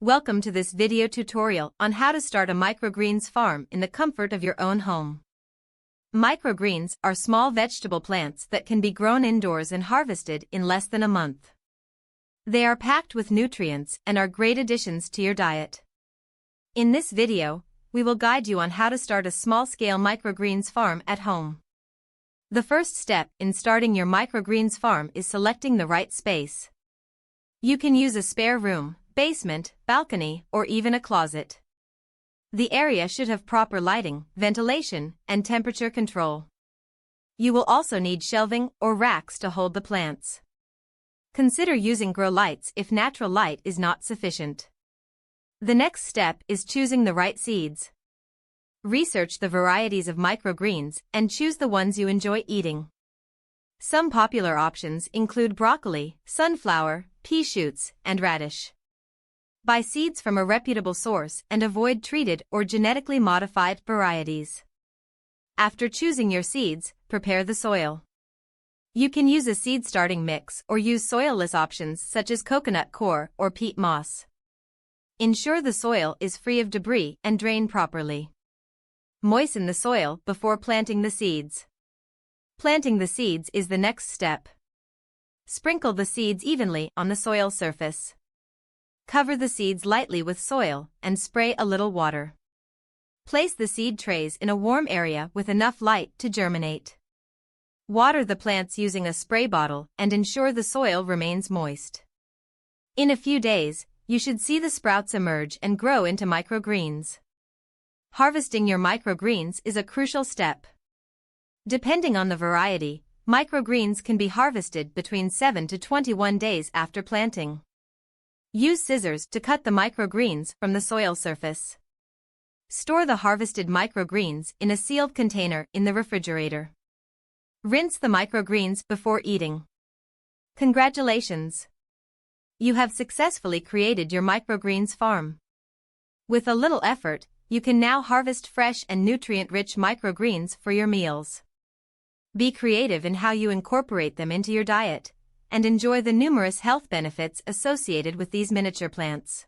Welcome to this video tutorial on how to start a microgreens farm in the comfort of your own home. Microgreens are small vegetable plants that can be grown indoors and harvested in less than a month. They are packed with nutrients and are great additions to your diet. In this video, we will guide you on how to start a small-scale microgreens farm at home. The first step in starting your microgreens farm is selecting the right space. You can use a spare room, basement, balcony, or even a closet. The area should have proper lighting, ventilation, and temperature control. You will also need shelving or racks to hold the plants. Consider using grow lights if natural light is not sufficient. The next step is choosing the right seeds. Research the varieties of microgreens and choose the ones you enjoy eating. Some popular options include broccoli, sunflower, pea shoots, and radish. Buy seeds from a reputable source and avoid treated or genetically modified varieties. After choosing your seeds, prepare the soil. You can use a seed starting mix or use soilless options such as coconut coir or peat moss. Ensure the soil is free of debris and drain properly. Moisten the soil before planting the seeds. Planting the seeds is the next step. Sprinkle the seeds evenly on the soil surface. Cover the seeds lightly with soil and spray a little water. Place the seed trays in a warm area with enough light to germinate. Water the plants using a spray bottle and ensure the soil remains moist. In a few days, you should see the sprouts emerge and grow into microgreens. Harvesting your microgreens is a crucial step. Depending on the variety, microgreens can be harvested between 7 to 21 days after planting. Use scissors to cut the microgreens from the soil surface. Store the harvested microgreens in a sealed container in the refrigerator. Rinse the microgreens before eating. Congratulations! You have successfully created your microgreens farm. With a little effort, you can now harvest fresh and nutrient-rich microgreens for your meals. Be creative in how you incorporate them into your diet, and enjoy the numerous health benefits associated with these miniature plants.